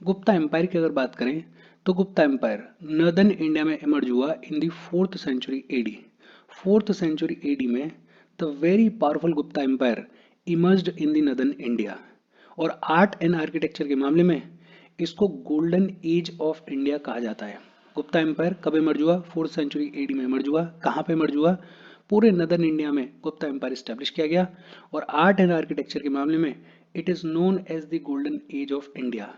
Gupta empire की अगर बात करें तो गुप्ता एम्पायर नर्दर्न इंडिया में इमर्ज हुआ in the 4th century AD. 4th century AD में the very powerful Gupta empire emerged in the northern India. और आर्ट एंड आर्किटेक्चर के मामले में इसको गोल्डन एज ऑफ इंडिया कहा जाता है। गुप्ता एम्पायर कब इमर्ज हुआ? 4th सेंचुरी एडी में इमर्ज हुआ। कहाँ पे इमर्ज हुआ? पूरे नदर्न इंडिया में गुप्ता एम्पायर स्टैब्लिश किया गया। और आर्ट एंड आर्किटेक्चर के मामले में it is known as the golden age of India.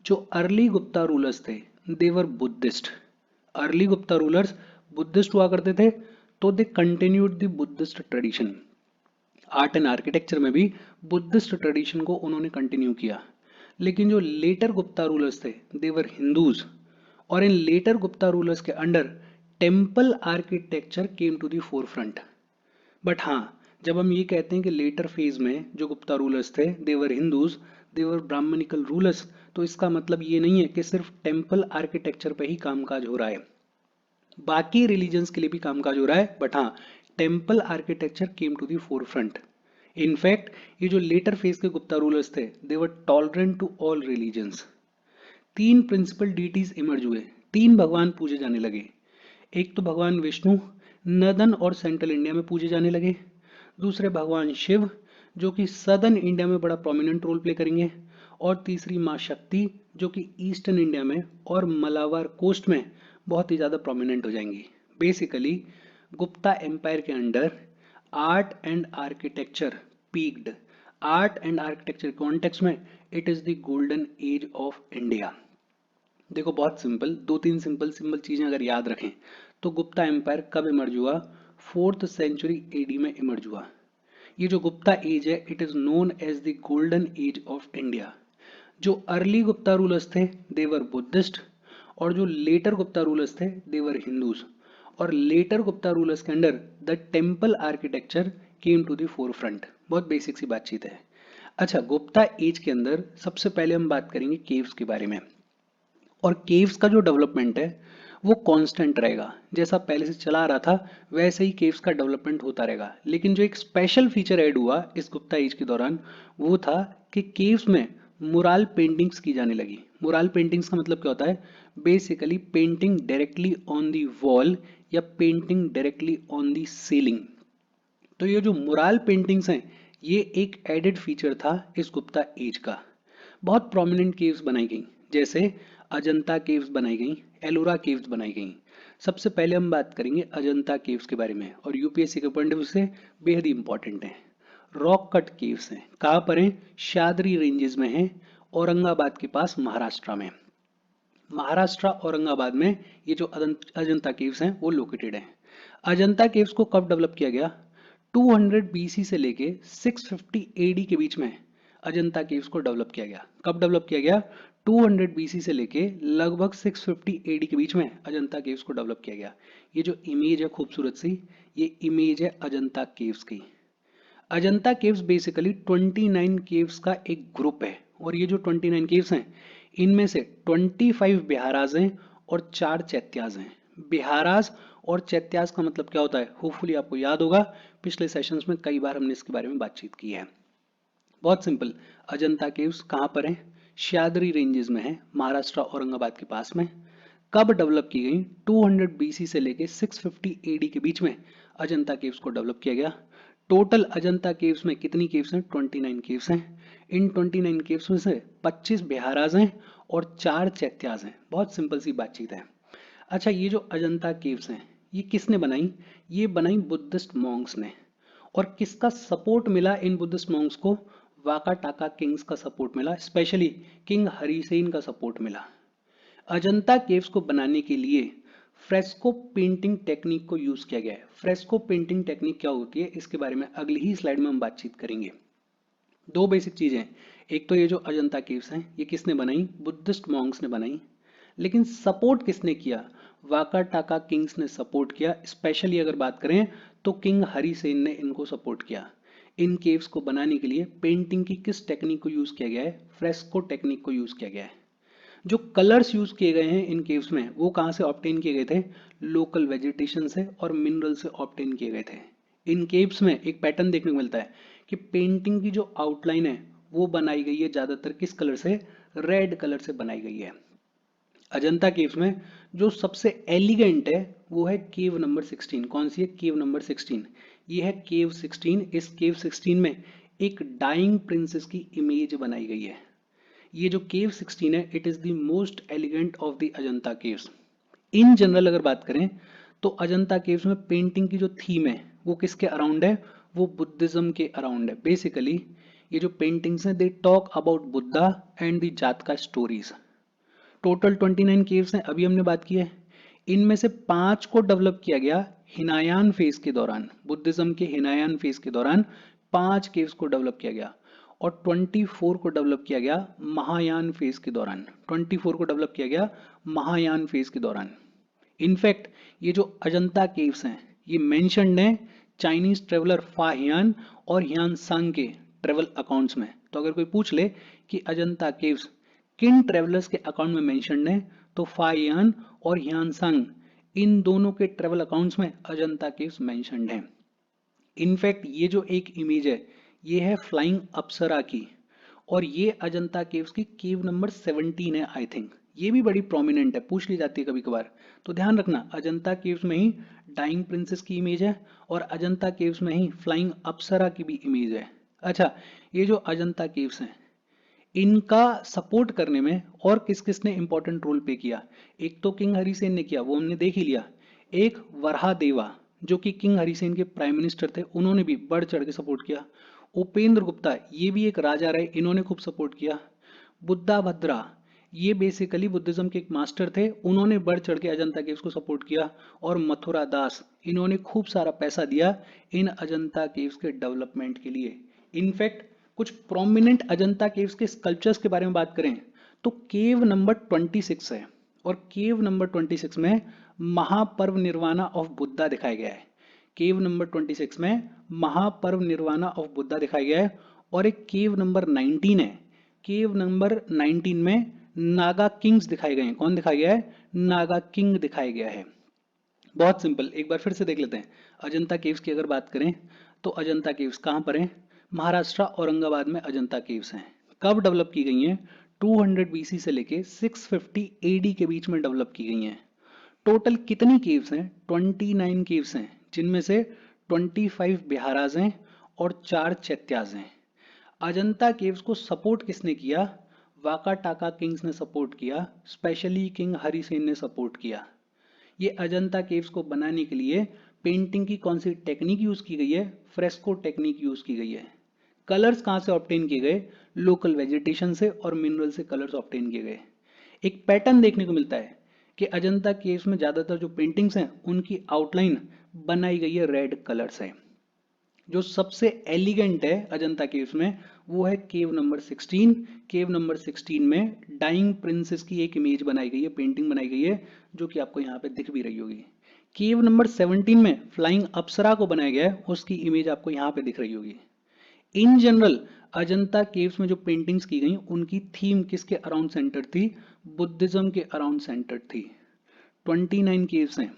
जो अर्ली गुप्ता रूलर्स थे they were Buddhist. Early Gupta rulers Buddhist हुआ करते थे, तो they continued the Buddhist tradition. Art and architecture में भी बुद्धिस्ट ट्रेडिशन को उन्होंने कंटिन्यू किया। लेकिन जो लेटर गुप्ता रूलर्स थे देवर हिंदूज, और इन लेटर गुप्ता रूलर्स के under temple architecture came to the forefront. But हाँ, जब हम ये कहते हैं कि लेटर फेज में जो गुप्ता रूलर्स थे देवर हिंदूज, देवर ब्राह्मणिकल रूलर्स, तो इसका मतलब ये नहीं है कि सिर्फ टेम्पल आर्किटेक्चर पे ही कामकाज हो रहा है, बाकी रिलीजन्स के लिए भी कामकाज हो रहा है। बट हाँ, temple architecture came to the forefront. In fact ये जो लेटर फेज के गुप्ता रूलर्स थे they were tolerant to all religions. तीन प्रिंसिपल डीटीज इमर्ज हुए, तीन भगवान पूजे जाने लगे। एक तो भगवान विष्णु नदन और सेंट्रल इंडिया में पूजे जाने लगे। दूसरे भगवान शिव जो कि सदर्न इंडिया में बड़ा प्रोमिनेंट रोल प्ले करेंगे। और तीसरी माँ शक्ति जो कि ईस्टर्न इंडिया में और मलाबार कोस्ट में बहुत ही ज़्यादा प्रोमिनेंट हो जाएंगी। बेसिकली गुप्ता एम्पायर के under art and architecture peaked. Art and architecture context में it is the golden age of India. देखो बहुत सिंपल, दो तीन सिंपल सिंपल चीजें अगर याद रखें तो गुप्ता एम्पायर कब इमर्ज हुआ? 4th सेंचुरी एडी में इमर्ज हुआ। ये जो गुप्ता एज है it is known as the golden age of India. जो अर्ली गुप्ता रूलर्स थे देवर बुद्धिस्ट, और जो लेटर गुप्ता रूलर्स थे देवर हिंदूज। और लेटर गुप्ता रूलर्स के under the temple architecture came to the forefront. बहुत बेसिक सी बातचीत है। अच्छा, गुप्ता एज के अंदर सबसे पहले हम बात करेंगे केव्स के बारे में। और केव्स का जो डेवलपमेंट है वो कांस्टेंट रहेगा, जैसा पहले से चला आ रहा था वैसे ही केव्स का डेवलपमेंट होता रहेगा। लेकिन जो एक स्पेशल फीचर ऐड हुआ इस गुप्ता एज के दौरान वो था कि केव्स में मुराल पेंटिंग्स की जाने लगी। मुराल पेंटिंग्स का मतलब क्या होता है? Basically painting directly on the wall या painting directly on the ceiling. तो ये जो मुराल पेंटिंग्स हैं ये एक एडेड फीचर था इस गुप्ता एज का। बहुत प्रोमिनेंट केव्स बनाई गई, जैसे अजंता केव्स बनाई गई, एलोरा केव्स बनाई गई। सबसे पहले हम बात करेंगे अजंता केव्स के बारे में, और यूपीएससी के पॉइंट ऑफ व्यू से बेहद ही इंपॉर्टेंट है। रॉक कट केव्स हैं, कहाँ पर हैं? शादरी रेंजेस में हैं, औरंगाबाद के पास महाराष्ट्र में। महाराष्ट्र औरंगाबाद में ये जो अजंता केव्स हैं वो लोकेटेड हैं। अजंता केव्स को कब डेवलप किया गया? 200 बीसी से लेके 650 एडी के बीच में अजंता केव्स को डेवलप किया गया। कब डेवलप किया गया? 200 बीसी से लेके लगभग 650 एडी के बीच में अजंता केव्स को डेवलप किया गया। ये जो इमेज है खूबसूरत सी, ये इमेज है अजंता केव्स की। अजंता केव्स बेसिकली 29 केव्स का एक ग्रुप है। और ये जो 29 केव्स हैं इनमें से 25 बिहाराज हैं और 4 चैत्याज हैं। बिहाराज और चैत्याज का मतलब क्या होता है? होपफुली आपको याद होगा, पिछले सेशंस में कई बार हमने इसके बारे में बातचीत की है। बहुत सिंपल, अजंता केव्स कहाँ पर है? शादरी रेंजेस में है, महाराष्ट्र औरंगाबाद के पास में। कब डेवलप की गई? 200 बीसी से लेके 650 एडी के बीच में अजंता केव्स को डेवलप किया गया। टोटल अजंता केव्स में कितनी केव्स हैं? 29 केव्स हैं। इन 29 केव्स में से 25 बिहाराज हैं और 4 चैत्याज हैं। बहुत सिंपल सी बातचीत है। अच्छा, ये जो अजंता केव्स हैं ये किसने बनाई? ये बनाई बुद्धिस्ट मॉन्क्स ने। और किसका सपोर्ट मिला इन बुद्धिस्ट मॉन्क्स को? वाका टाका किंग्स का सपोर्ट मिला, स्पेशली किंग हरिसेन का सपोर्ट मिला। अजंता केव्स को बनाने के लिए फ्रेस्को पेंटिंग टेक्निक को यूज किया गया है। फ्रेस्को पेंटिंग टेक्निक क्या होती है इसके बारे में अगली ही स्लाइड में हम बातचीत करेंगे। दो बेसिक चीजें, एक तो ये जो अजंता केव्स हैं ये किसने बनाई? बुद्धिस्ट मॉन्क्स ने बनाई। लेकिन सपोर्ट किसने किया? वाका टाका किंग्स ने सपोर्ट किया। स्पेशली अगर बात करें तो किंग हरिसेन ने इनको सपोर्ट किया। इन केव्स को बनाने के लिए पेंटिंग की किस टेक्निक को यूज किया गया है? फ्रेस्को टेक्निक को यूज किया गया है। जो कलर्स यूज किए गए हैं इन केव्स में वो कहाँ से ऑब्टेन किए गए थे? लोकल वेजिटेशन से और मिनरल से ऑब्टेन किए गए थे। इन केव्स में एक पैटर्न देखने को मिलता है कि पेंटिंग की जो आउटलाइन है वो बनाई गई है ज्यादातर किस कलर से? रेड कलर से बनाई गई है। अजंता केव्स में जो सबसे एलिगेंट है वो है केव नंबर 16। कौन सी है? केव नंबर 16। ये है केव 16। इस केव 16 में एक डाइंग प्रिंसेस की इमेज बनाई गई है। ये जो केव 16 है, it is the most elegant of the Ajanta caves. In general अगर बात करें तो अजंता केव्स में पेंटिंग की जो थीम है वो किसके अराउंड है? वो बुद्धिज्म के अराउंड है। बेसिकली ये जो पेंटिंग्स हैं, they talk about Buddha and the जातका स्टोरीज। टोटल 29 केव्स हैं, अभी हमने बात की है। इनमें से 5 को डेवलप किया गया हिनायान फेज के दौरान। बुद्धिज्म के हिनायान फेज के दौरान 5 केव्स को डेवलप किया गया और 24 को डेवलप किया गया महायान फेज के दौरान। 24 को डेवलप किया गया महायान फेज के दौरान। इनफैक्ट ये जो अजंता केव्स हैं ये मेंशन्ड हैं चाइनीज ट्रेवलर फाहियान और हियान सांग के ट्रेवल अकाउंट्स में। तो अगर कोई पूछ ले कि अजंता केव्स किन ट्रेवलर्स के अकाउंट में मेंशन्ड है, तो फाहियान और हियान सांग, इन दोनों के ट्रेवल अकाउंट्स में अजंता केव्स मेंशन्ड हैं। इनफैक्ट ये जो एक इमेज है ये है फ्लाइंग अप्सरा की, और ये अजंता केव्स की केव नंबर 17 है आई थिंक। ये भी बड़ी प्रोमिनेंट है, पूछ ली जाती है कभी कभार। तो ध्यान रखना, अजंता केव्स में ही डाइंग प्रिंसेस की इमेज है और अजंता केव्स में ही फ्लाइंग अप्सरा की भी इमेज है। अच्छा, ये जो अजंता केव्स हैं इनका सपोर्ट करने में और किस किस ने इंपॉर्टेंट रोल प्ले किया? एक तो किंग हरिसेन ने किया, वो हमने देख ही लिया। एक वरहा देवा जो कि किंग हरिसेन के प्राइम मिनिस्टर थे, उन्होंने भी बढ़ चढ़ के सपोर्ट किया। उपेंद्र गुप्ता, ये भी एक राजा रहे, इन्होंने खूब सपोर्ट किया। बुद्धा भद्रा, ये बेसिकली बुद्धिज्म के एक मास्टर थे, उन्होंने बढ़ चढ़ के अजंता केव्स को सपोर्ट किया। और मथुरा दास, इन्होंने खूब सारा पैसा दिया इन अजंता केव्स के डेवलपमेंट के लिए। इनफैक्ट कुछ प्रोमिनेंट अजंता केव्स के स्कल्पचर्स के बारे में बात करें तो केव नंबर 26 है, और केव नंबर 26 में महापर्व निर्वाणा ऑफ बुद्धा दिखाया गया है। केव नंबर 26 में महापर्व निर्वाणा ऑफ बुद्धा दिखाया गया है। और एक केव नंबर 19 है, केव नंबर 19 में नागा किंग्स दिखाए गए हैं। कौन दिखाया गया है? नागा किंग दिखाया गया है। बहुत सिंपल, एक बार फिर से देख लेते हैं। अजंता केव्स की अगर बात करें तो अजंता केव्स कहाँ पर है? महाराष्ट्र औरंगाबाद में अजंता केव्स हैं। कब डेवलप की गई हैं? 200 बीसी से लेके 650 एडी के बीच में डेवलप की गई हैं। टोटल कितनी केव्स हैं? 29 केव्स हैं, जिनमें से 25 बिहाराज हैं और 4 चैत्याज हैं। अजंता केव्स को सपोर्ट किसने किया? वाका टाका किंग्स ने सपोर्ट किया, स्पेशली किंग हरिसेन ने सपोर्ट किया। ये अजंता केव्स को बनाने के लिए पेंटिंग की कौन सी टेक्निक यूज की गई है? फ्रेस्को टेक्निक यूज की गई है। कलर्स कहाँ से ऑब्टेन किए गए? लोकल वेजिटेशन से और मिनरल से कलर्स ऑब्टेन किए गए। एक पैटर्न देखने को मिलता है कि अजंता केव्स में ज्यादातर जो पेंटिंग्स हैं उनकी आउटलाइन बनाई गई है रेड कलर से। जो सबसे एलिगेंट है अजंता केव्स में वो है केव नंबर 16। केव नंबर 16 में डाइंग प्रिंसेस की एक इमेज बनाई गई है, पेंटिंग बनाई गई है, जो कि आपको यहाँ पे दिख भी रही होगी। केव नंबर 17 में फ्लाइंग अप्सरा को बनाया गया है, उसकी इमेज आपको यहाँ पे दिख रही होगी। इन जनरल अजंता केव्स में जो पेंटिंग्स की गई उनकी थीम किसके अराउंड सेंटर थी? बुद्धिज्म के अराउंड सेंटर थी। 29 केव्स हैं,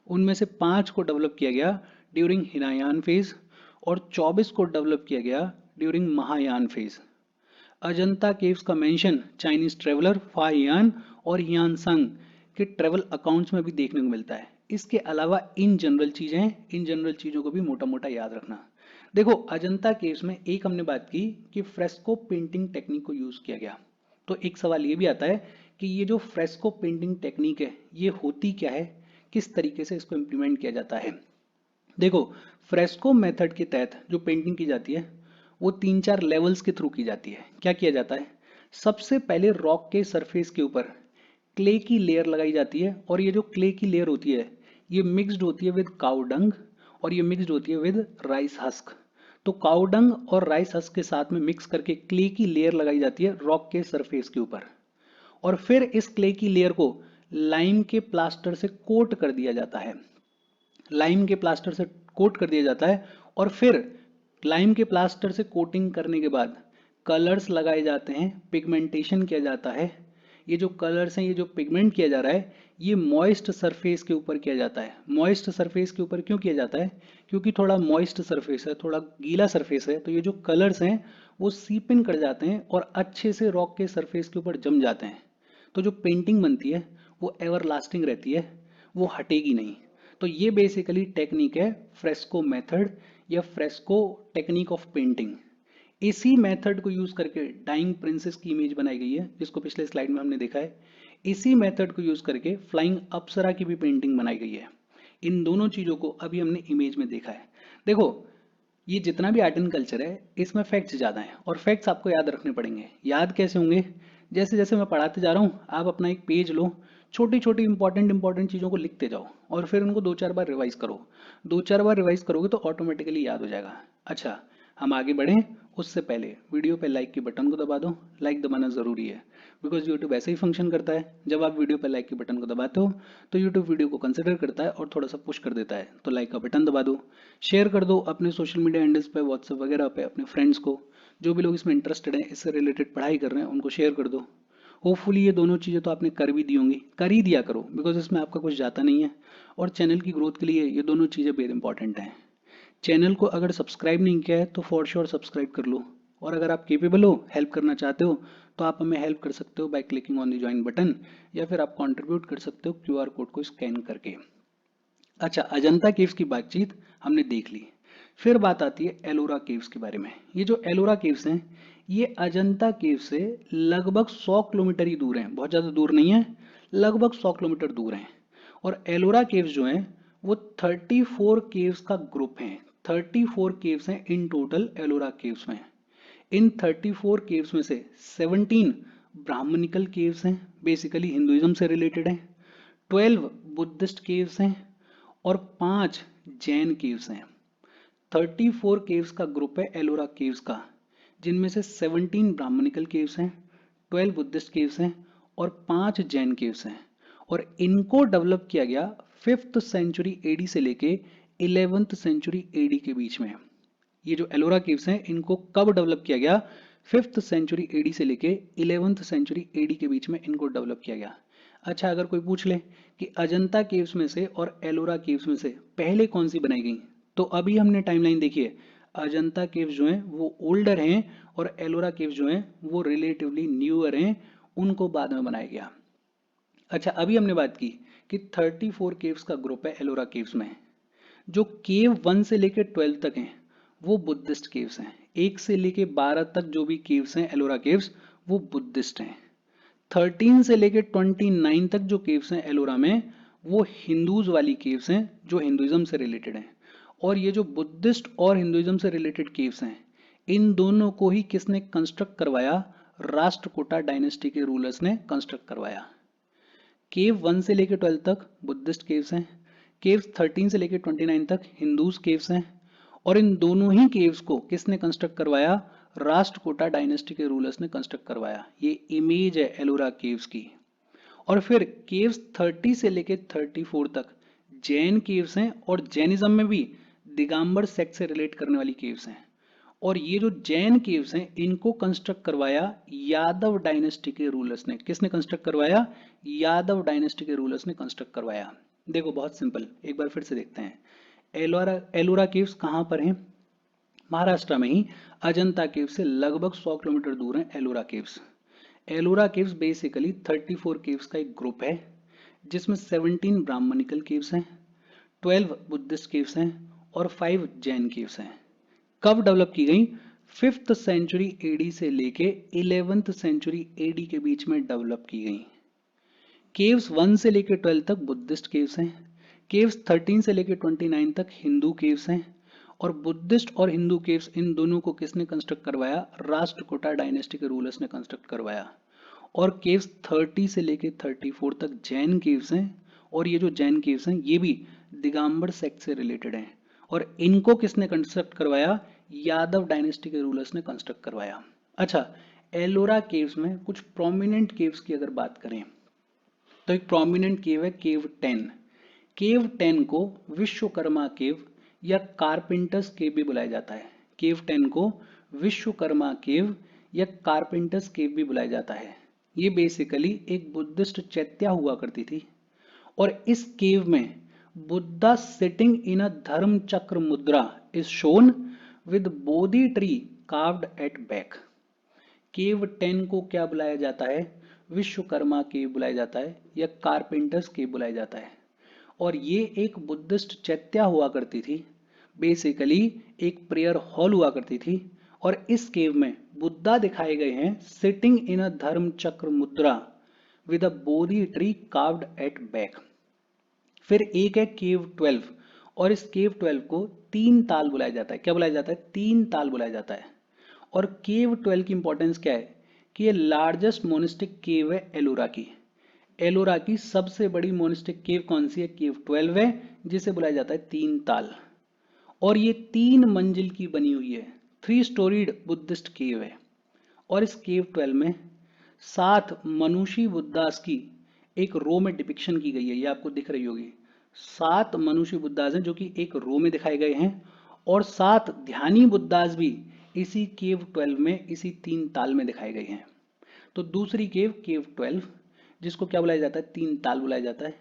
उनमें से 5 को डेवलप किया गया ड्यूरिंग हिनायान फेज और 24 को डेवलप किया गया during Mahayana phase. Ajanta caves का मेंशन चाइनीज ट्रेवलर फाहियान और हियान संग के ट्रेवल अकाउंट्स में भी देखने को मिलता है। इसके अलावा इन जनरल चीजों को भी मोटा मोटा याद रखना। देखो, अजंता केव्स में एक हमने बात की कि फ्रेस्को पेंटिंग टेक्निक को यूज किया गया। तो एक सवाल ये भी आता है कि ये जो फ्रेस्को पेंटिंग टेक्निक है ये होती क्या है, किस तरीके से इसको इम्प्लीमेंट किया जाता है? देखो, फ्रेस्को मेथड के तहत जो पेंटिंग की जाती है वो 3-4 लेवल्स के थ्रू की जाती है। क्या किया जाता है? सबसे पहले रॉक के सरफेस के ऊपर क्ले की लेयर लगाई जाती है, और ये जो क्ले की लेयर होती है ये मिक्स्ड होती है विद काउ डंग और ये मिक्स्ड होती है विद राइस हस्क। तो काउ डंग और राइस हस्क के साथ में मिक्स करके क्ले की लेयर लगाई जाती है रॉक के सरफेस के ऊपर, और फिर इस क्ले की लेयर को लाइम के प्लास्टर से कोट कर दिया जाता है। लाइम के प्लास्टर से कोट कर दिया जाता है और फिर लाइम के प्लास्टर से कोटिंग करने के बाद कलर्स लगाए जाते हैं, पिगमेंटेशन किया जाता है। ये जो कलर्स हैं, ये जो पिगमेंट किया जा रहा है, ये मॉइस्ट सरफेस के ऊपर किया जाता है। मॉइस्ट सरफेस के ऊपर क्यों किया जाता है? क्योंकि थोड़ा मॉइस्ट सरफेस है, थोड़ा गीला सरफेस है, तो ये जो कलर्स हैं वो सीप इन कर जाते हैं और अच्छे से रॉक के सरफेस के ऊपर जम जाते हैं। तो जो पेंटिंग बनती है वो एवर लास्टिंग रहती है, वो हटेगी नहीं। तो ये बेसिकली टेक्निक है फ्रेस्को मेथड या फ्रेस्को टेक्निक ऑफ पेंटिंग। इसी मेथड को यूज करके डाइंग प्रिंसेस की इमेज बनाई गई है, जिसको पिछले स्लाइड में हमने देखा है। इसी मेथड को यूज करके फ्लाइंग अप्सरा की भी पेंटिंग बनाई गई है। इन दोनों चीजों को अभी हमने इमेज में देखा है। देखो, ये जितना भी आर्ट एंड कल्चर है इसमें फैक्ट्स ज़्यादा हैं और फैक्ट्स आपको याद रखने पड़ेंगे। याद कैसे होंगे? जैसे जैसे मैं पढ़ाते जा रहा हूँ, आप अपना एक पेज लो, छोटी छोटी इंपॉर्टेंट चीज़ों को लिखते जाओ और फिर उनको 2-4 बार रिवाइज करो। 2-4 बार रिवाइज करोगे तो ऑटोमेटिकली याद हो जाएगा। अच्छा, हम आगे बढ़ें उससे पहले वीडियो पे लाइक के बटन को दबा दो। लाइक दबाना ज़रूरी है, बिकॉज यूट्यूब ऐसे ही फंक्शन करता है। जब आप वीडियो पे लाइक के बटन को दबाते हो तो यूट्यूब वीडियो को कंसिडर करता है और थोड़ा सा पुश कर देता है। तो लाइक का बटन दबा दो, शेयर कर दो अपने सोशल मीडिया हैंडल्स पे, व्हाट्सएप वगैरह पे अपने फ्रेंड्स को। जो भी लोग इसमें इंटरेस्टेड हैं, इससे रिलेटेड पढ़ाई कर रहे हैं, उनको शेयर कर दो। होपफुली ये दोनों चीज़ें तो आपने कर भी दी होंगी, कर ही दिया करो, बिकॉज इसमें आपका कुछ जाता नहीं है और चैनल की ग्रोथ के लिए ये दोनों चीज़ें वेरी इंपॉर्टेंट हैं। चैनल को अगर सब्सक्राइब नहीं किया है तो फॉर श्योर सब्सक्राइब कर लो, और अगर आप केपेबल हो, हेल्प करना चाहते हो, तो आप हमें हेल्प कर सकते हो by clicking on the join button, या फिर आप कंट्रीब्यूट कर सकते हो क्यूआर कोड को स्कैन करके। अच्छा, अजंता केव्स की बातचीत हमने देख ली। फिर बात आती है एलोरा केव्स के बारे में। ये जो एलोरा केव्स हैं, ये अजंता केव से लगभग 100 किलोमीटर ही दूर हैं, बहुत ज़्यादा दूर नहीं है, लगभग 100 किलोमीटर दूर हैं। और एलोरा केव्स जो हैं वो 34 केव्स का ग्रुप है। 34 केव्स हैं इन टोटल एलोरा केव्स में। इन 34 केव्स में से 17 ब्राह्मणिकल केव्स हैं, बेसिकली हिंदुइज्म से रिलेटेड हैं। 12 बुद्धिस्ट केव्स हैं और 5 जैन केव्स हैं। 34 केव्स का ग्रुप है एलोरा केव्स का, जिनमें से 17 ब्राह्मणिकल केव्स हैं, 12 बुद्धिस्ट केव्स हैं और 5 जैन केव्स हैं। और इनको डेवलप किया गया 5th सेंचुरी एडी से लेके 11th सेंचुरी एडी के बीच में। ये जो एलोरा केव्स हैं इनको कब डेवलप किया गया? 5th सेंचुरी एडी से लेके 11th सेंचुरी एडी के बीच में इनको डेवलप किया गया। अच्छा, अगर कोई पूछ ले कि अजंता केव्स में से और एलोरा केव्स में से पहले कौन सी बनाई गई, तो अभी हमने टाइमलाइन देखी है। अजंता केव्स जो हैं वो ओल्डर हैं और एलोरा केव्स जो हैं वो रिलेटिवली न्यूअर हैं, उनको बाद में बनाया गया। अच्छा, अभी हमने बात की कि 34 केव्स का ग्रुप है एलोरा केव्स में। जो केव 1 से लेके 12 तक हैं वो बुद्धिस्ट केव्स हैं। 1 से लेके 12 तक जो भी केव्स हैं एलोरा केव्स, वो बुद्धिस्ट हैं। 13 से लेके 29 तक जो केव्स हैं एलोरा में, वो हिंदूज वाली केव्स हैं जो हिंदुइज्म से रिलेटेड हैं। और ये जो बुद्धिस्ट और हिंदुइज्म से रिलेटेड केव्स हैं, इन दोनों को ही किसने कंस्ट्रक्ट करवाया? राष्ट्रकूटा डायनेस्टी के रूलर्स ने कंस्ट्रक्ट करवाया। केव 1 से लेके 12 तक बुद्धिस्ट केव्स हैं, केव्स 13 से लेके 29 तक हिंदूज केव्स हैं, और इन दोनों ही केव्स को किसने कंस्ट्रक्ट करवाया? राष्ट्रकूटा डायनेस्टी के रूलर्स ने कंस्ट्रक्ट करवाया। ये इमेज है एलोरा केव्स की। और फिर केव्स 30 से लेके 34 तक जैन केव्स हैं, और जैनिज्म में भी दिगंबर सेक्ट से रिलेट करने वाली केव्स हैं। और ये जो जैन केव्स हैं इनको कंस्ट्रक्ट करवाया यादव डायनेस्टी के रूलर्स ने। किसने कंस्ट्रक्ट करवाया? यादव डायनेस्टी के रूलर्स ने कंस्ट्रक्ट करवाया। देखो, बहुत सिंपल, एक बार फिर से देखते हैं। एलोरा एलोरा केव्स कहाँ पर हैं? महाराष्ट्र में ही अजंता केव से लगभग 100 किलोमीटर दूर है Ellora caves. Ellora caves basically 34 caves का एक ग्रुप है, जिसमें 17 ब्राह्मणिकल केव्स हैं, 12 बुद्धिस्ट केव्स हैं और 5 जैन केव्स हैं। कब डेवलप की गई? 5th सेंचुरी एडी से लेके 11th सेंचुरी एडी के बीच में डेवलप की गई। केव्स 1 से लेके 12 तक बुद्धिस्ट केव्स हैं, केव्स 13 से लेके 29 तक हिंदू केव्स हैं, और बुद्धिस्ट और हिंदू केव्स इन दोनों को किसने कंस्ट्रक्ट करवाया? राष्ट्रकूटा डायनेस्टी के रूलर्स ने कंस्ट्रक्ट करवाया। और केव्स 30 से लेके 34 तक जैन केव्स हैं, और ये जो जैन केव्स हैं ये भी दिगंबर सेक्ट से रिलेटेड हैं, और इनको किसने कंस्ट्रक्ट करवाया? यादव डायनेस्टी के रूलर्स ने कंस्ट्रक्ट करवाया। अच्छा, एलोरा केव्स में कुछ प्रोमिनेंट केव्स की अगर बात करें तो एक प्रोमिनेंट केव है केव 10। केव 10 को विश्वकर्मा केव या कारपेंटर्स केव भी बुलाया जाता है। केव 10 को विश्वकर्मा केव या कारपेंटर्स केव भी बुलाया जाता है। ये बेसिकली एक बुद्धिस्ट चैत्या हुआ करती थी और इस केव में Buddha sitting in a dharma chakra mudra is shown with Bodhi tree carved at back. Cave 10 को क्या बुलाया जाता है? विश्वकर्मा केव बुलाया जाता है या कारपेंटर्स केव बुलाया जाता है। और ये एक बुद्धिस्ट चैत्या हुआ करती थी, बेसिकली एक प्रेयर हॉल हुआ करती थी। और इस केव में बुद्धा दिखाए गए हैं sitting in a dharma chakra mudra with a bodhi tree carved at back. फिर एक है केव 12 और इस केव 12 को तीन ताल बुलाया जाता है। क्या बुलाया जाता है? तीन ताल बुलाया जाता है। और केव 12 की इंपॉर्टेंस क्या है कि ये लार्जेस्ट मोनिस्टिक केव है एलोरा की। एलोरा की सबसे बड़ी मोनिस्टिक केव कौन सी है? केव 12 है, जिसे बुलाया जाता है तीन ताल। और ये 3 मंजिल की बनी हुई है, 3 स्टोरीड बुद्धिस्ट केव है। और इस केव 12 में 7 मनुष्य बुद्धास की एक रो में डिपिक्शन की गई है, ये आपको दिख रही होगी। 7 मनुष्य बुद्धास हैं जो कि एक रो में दिखाए गए हैं और 7 ध्यानी बुद्धास भी इसी केव 12 में इसी तीन ताल में दिखाए गए हैं। तो दूसरी केव, केव 12, जिसको क्या बुलाया जाता है? तीन ताल बुलाया जाता है।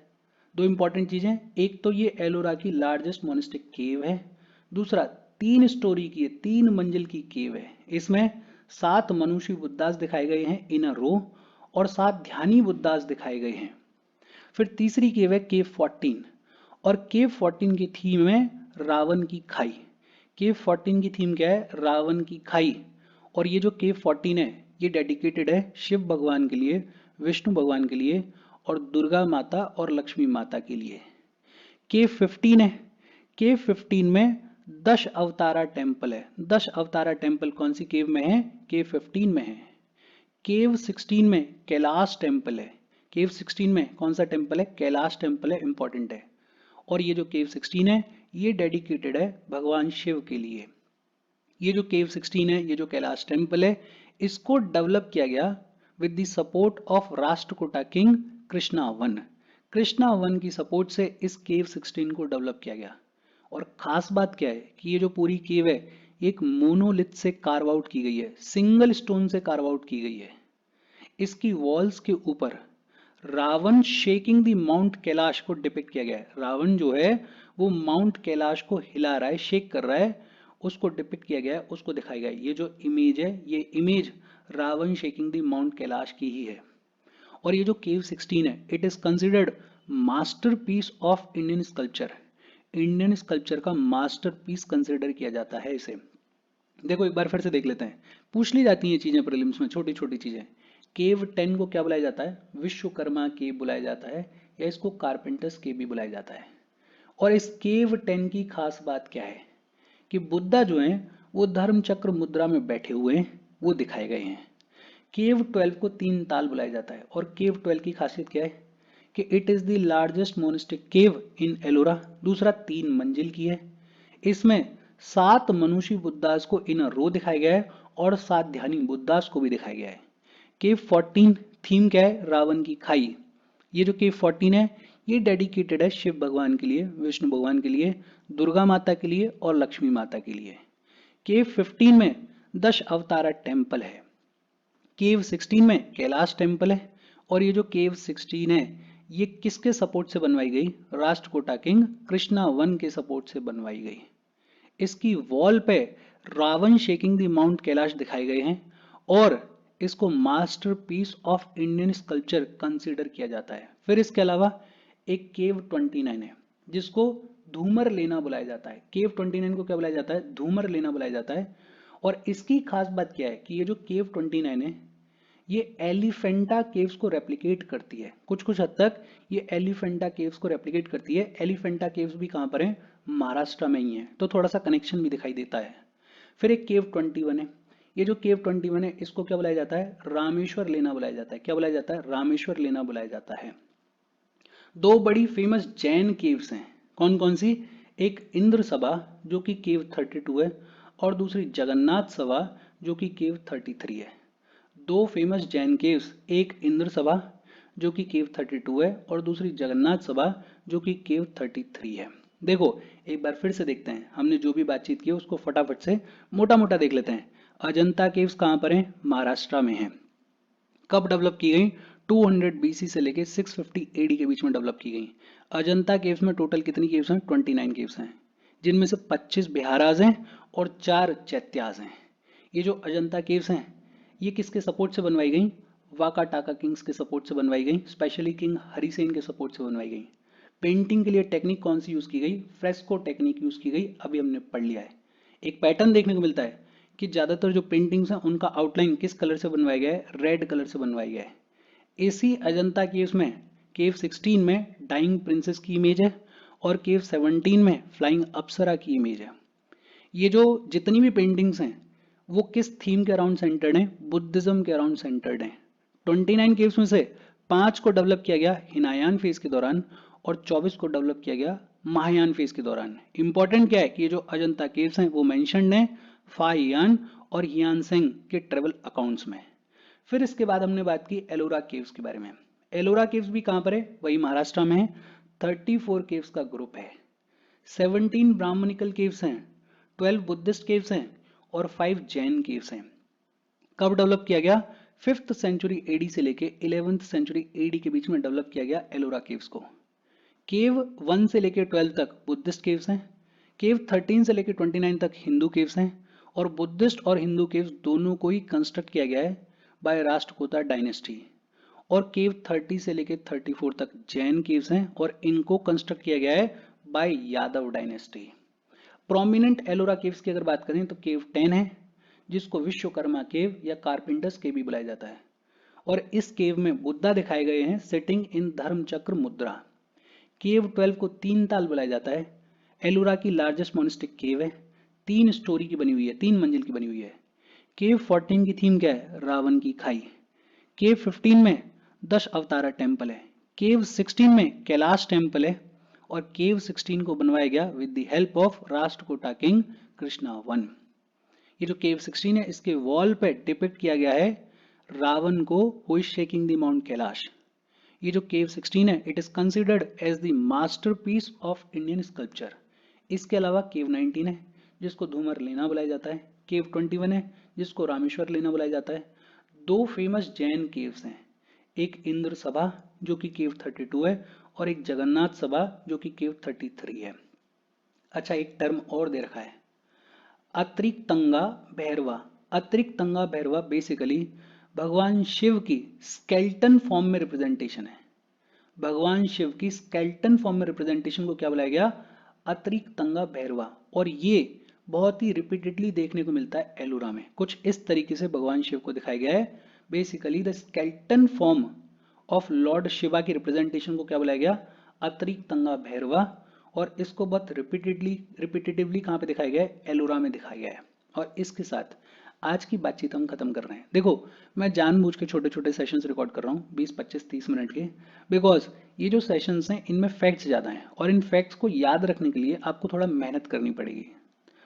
दो इंपॉर्टेंट चीजें, एक तो ये एलोरा की लार्जेस्ट मोनिस्टिक केव है, दूसरा 3 स्टोरी की है, 3 मंजिल की केव है। इसमें 7 मनुष्य बुद्धास दिखाए गए हैं इन अ रो और 7 ध्यानी बुद्धास दिखाए गए हैं। फिर तीसरी केव है केव 14 और केव 14 की थीम है रावण की खाई। केव 14 की थीम क्या है? रावण की खाई। और ये जो केव 14 है ये डेडिकेटेड है शिव भगवान के लिए, विष्णु भगवान के लिए और दुर्गा माता और लक्ष्मी माता के लिए। केव 15 है। केव 15 में 10 अवतारा टेम्पल है। 10 अवतारा टेम्पल कौन सी केव में है? केव 15 में है। केव 16 में कैलाश टेम्पल है। केव 16 में कौन सा टेम्पल है? कैलाश टेम्पल है, इंपॉर्टेंट है। और ये जो केव 16 है ये डेडिकेटेड है भगवान शिव के लिए। ये जो केव 16 है, ये जो कैलाश टेम्पल है, इसको डेवलप किया गया with the support of Rashtrakuta king Krishna one. Krishna one की सपोर्ट से इस केव 16 को डेवलप किया गया। और खास बात क्या है कि ये जो पूरी केव है एक मोनोलिथ से कार्व आउट की गई है, सिंगल स्टोन से कार्व आउट की गई है। इसकी वॉल्स के ऊपर Ravana shaking the mount Kailash को डिपिक्ट किया गया है। रावण जो है वो माउंट कैलाश को हिला रहा है, शेक कर रहा है, उसको डिपिक्ट किया गया है, उसको दिखाया गया है। ये जो इमेज है ये image Ravana shaking the mount Kailash की ही है। और ये जो केव 16 है it is considered masterpiece of Indian sculpture. Indian sculpture का मास्टरपीस कंसिडर किया जाता है इसे। देखो एक बार फिर से देख लेते हैं, पूछ ली जाती हैं चीजें प्रीलिम्स में, छोटी छोटी चीजें। केव 10 को क्या बुलाया जाता है? विश्वकर्मा केव बुलाया जाता है या इसको कारपेंटर्स केव भी बुलाया जाता है। और इस केव 10 की खास बात क्या है कि बुद्धा जो हैं वो धर्म चक्र मुद्रा में बैठे हुए हैं, वो दिखाए गए हैं। केव 12 को तीन ताल बुलाया जाता है और केव 12 की खासियत क्या है कि it is the largest monastic cave in Ellora. दूसरा 3 मंजिल की है। इसमें 7 मनुष्य बुद्धास को इन रो दिखाया गया है और 7 ध्यानी बुद्धास को भी दिखाया गया है। केव 14 थीम क्या है? रावण की खाई। ये जो केव 14 है ये डेडिकेटेड है शिव भगवान के लिए, विष्णु भगवान के लिए, दुर्गा माता के लिए और लक्ष्मी माता के लिए। केव 15 में 10 अवतारा टेम्पल है। केव 16 में कैलाश टेम्पल है। और ये जो केव 16 है ये किसके सपोर्ट से बनवाई गई? राष्ट्रकूटा किंग कृष्णा वन के सपोर्ट से बनवाई गई। इसकी वॉल पे Ravana shaking the mount Kailash दिखाए गए हैं और इसको masterpiece of Indian sculpture consider किया जाता है। फिर इसके अलावा एक केव 29 है जिसको धूमर लेना बुलाया जाता है। केव 29 को क्या बुलाया जाता है? धूमर लेना बुलाया जाता है। और इसकी खास बात क्या है कि ये जो केव 29 है ये एलिफेंटा केव्स को रेप्लिकेट करती है। कुछ कुछ हद तक ये एलिफेंटा केव्स को रेप्लिकेट करती है। एलिफेंटा केव्स भी कहाँ पर है? महाराष्ट्र में ही है, तो थोड़ा सा कनेक्शन भी दिखाई देता है। फिर एक केव 21 है। ये जो केव 21 है इसको क्या बुलाया जाता है? रामेश्वर लेना बुलाया जाता है। क्या बुलाया जाता है? रामेश्वर लेना बुलाया जाता है। दो बड़ी फेमस जैन केव्स हैं, कौन कौन सी? एक इंद्र सभा जो कि केव 32 है और दूसरी जगन्नाथ सभा जो कि केव 33 है। दो फेमस जैन केव्स, एक इंद्र सभा जो कि केव 32 है और दूसरी जगन्नाथ सभा जो कि केव 33 है। देखो एक बार फिर से देखते हैं, हमने जो भी बातचीत की उसको फटाफट से मोटा मोटा देख लेते हैं। अजंता केव्स कहाँ पर है? महाराष्ट्र में है। कब डेवलप की गई? 200 BC से लेके 650 AD के बीच में डेवलप की गई। अजंता केव्स में टोटल कितनी केव्स हैं? 29 केव्स हैं, जिनमें से 25 बिहाराज हैं और 4 चैत्याज हैं। ये जो अजंता केव्स हैं ये किसके सपोर्ट से बनवाई गई? वाका टाका किंग्स के सपोर्ट से बनवाई गई, स्पेशली किंग हरिसेन के सपोर्ट से बनवाई गई। पेंटिंग के लिए टेक्निक कौन सी यूज की गई? फ्रेस्को टेक्निक यूज की गई, अभी हमने पढ़ लिया है। एक पैटर्न देखने को मिलता है कि ज्यादातर जो पेंटिंग्स हैं उनका आउटलाइन किस कलर से बनवाया गया है? रेड कलर से बनवाया गया है। इसी अजंता केव्स में केव 16 में डाइंग प्रिंसेस की इमेज है और केव 17 में फ्लाइंग अप्सरा की इमेज है। ये जो जितनी भी पेंटिंग्स हैं वो किस थीम के अराउंड सेंटर्ड हैं? बुद्धिज्म के अराउंड सेंटर्ड हैं। 29 केव्स में से 5 को डेवलप किया गया हिनायान फेज के दौरान और 24 को डेवलप किया गया महायान फेज के दौरान। इंपॉर्टेंट क्या है कि ये जो अजंता केव्स हैं वो मेंशन्ड हैं फाहियान और हियानसेंग के ट्रेवल अकाउंट्स में। फिर इसके बाद हमने बात की एलोरा केव्स के बारे में। एलोरा केव्स भी कहां पर है? वही महाराष्ट्र में है। 34 केव्स का ग्रुप है। 17 ब्राह्मणिकल केव्स हैं, 12 बुद्धिस्ट केव्स हैं और 5 जैन केव्स हैं। कब डेवलप किया गया? 5th सेंचुरी एडी से लेके 11th सेंचुरी एडी के बीच में डेवलप किया गया एलोरा केव्स को। केव 1 से लेके 12 तक बुद्धिस्ट केव्स हैं, केव 13 से लेके 29 तक हिंदू केव्स हैं और बुद्धिस्ट और हिंदू केव्स दोनों को ही कंस्ट्रक्ट किया गया है बाय राष्ट्रकूटा डायनेस्टी। और केव 30 से लेके 34 तक जैन केव्स हैं और इनको कंस्ट्रक्ट किया गया है by Yadav dynasty. Prominent Ellora caves की अगर बात करें तो केव 10 है, जिसको विश्वकर्मा केव या कारपेंटर्स केव भी बुलाया जाता है। और इस केव में बुद्धा दिखाए गए हैं सिटिंग इन धर्म चक्र मुद्रा। केव 12 को 3 ताल बुलाया जाता है। एलोरा की लार्जेस्ट मोनेस्टिक केव है, 3 स्टोरी की बनी हुई है, 3 मंजिल की बनी हुई है। केव 14 की थीम क्या है? रावण की खाई। केव 15 में 10 अवतारा टेम्पल है। केव 16 में कैलाश टेम्पल है और केव 16 को बनवाया गया with the help of Rashtrakuta king Krishna one. ये जो केव 16 है इसके वॉल पे डिपिक्ट किया गया है रावण को who is shaking the mount Kailash. ये जो केव 16 है it is considered as the masterpiece of Indian sculpture. इसके अलावा केव 19 है जिसको धूमर लेना बुलाया जाता है। केव 21 है जिसको रामेश्वर लेना बुलाया जाता है। 2 फेमस जैन केव्स हैं, एक इंद्र सभा जो कि केव 32 है और एक जगन्नाथ सभा जो कि केव 33 है। अच्छा, एक टर्म और दे रखा है अत्रिक्तंगा भैरवा। अत्रिक्तंगा भैरवा बेसिकली भगवान शिव की स्केल्टन फॉर्म में रिप्रेजेंटेशन है। भगवान शिव की स्केल्टन फॉर्म में रिप्रेजेंटेशन को क्या बुलाया गया? अत्रिक्तंगा भैरवा। और ये बहुत ही रिपीटेडली देखने को मिलता है एलोरा में। कुछ इस तरीके से भगवान शिव को दिखाया गया है। Basically the skeleton form of lord Shiva की रिप्रेजेंटेशन को क्या बुलाया गया? अत्रिक्तंगा भैरवा। और इसको बहुत रिपीटेटिवली कहाँ पे दिखाया गया है? एलोरा में दिखाया गया है। और इसके साथ आज की बातचीत हम खत्म कर रहे हैं। देखो, मैं जानबूझ के छोटे छोटे सेशंस रिकॉर्ड कर रहा हूँ 20 25 30 मिनट के, बिकॉज ये जो सेशंस हैं इनमें फैक्ट्स ज़्यादा हैं और इन फैक्ट्स को याद रखने के लिए आपको थोड़ा मेहनत करनी पड़ेगी।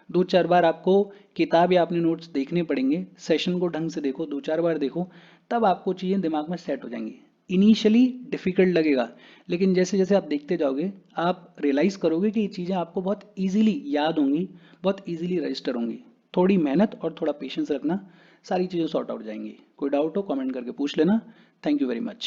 2-4 बार आपको किताब या अपने नोट्स देखने पड़ेंगे। सेशन को ढंग से देखो, 2-4 बार देखो, तब आपको चीज़ें दिमाग में सेट हो जाएंगी। इनिशियली डिफिकल्ट लगेगा, लेकिन जैसे जैसे आप देखते जाओगे आप रियलाइज करोगे कि ये चीज़ें आपको बहुत इजीली याद होंगी, बहुत इजीली रजिस्टर होंगी। थोड़ी मेहनत और थोड़ा पेशेंस रखना, सारी चीज़ें सॉर्ट आउट जाएंगी। कोई डाउट हो कमेंट करके पूछ लेना। Thank you very much.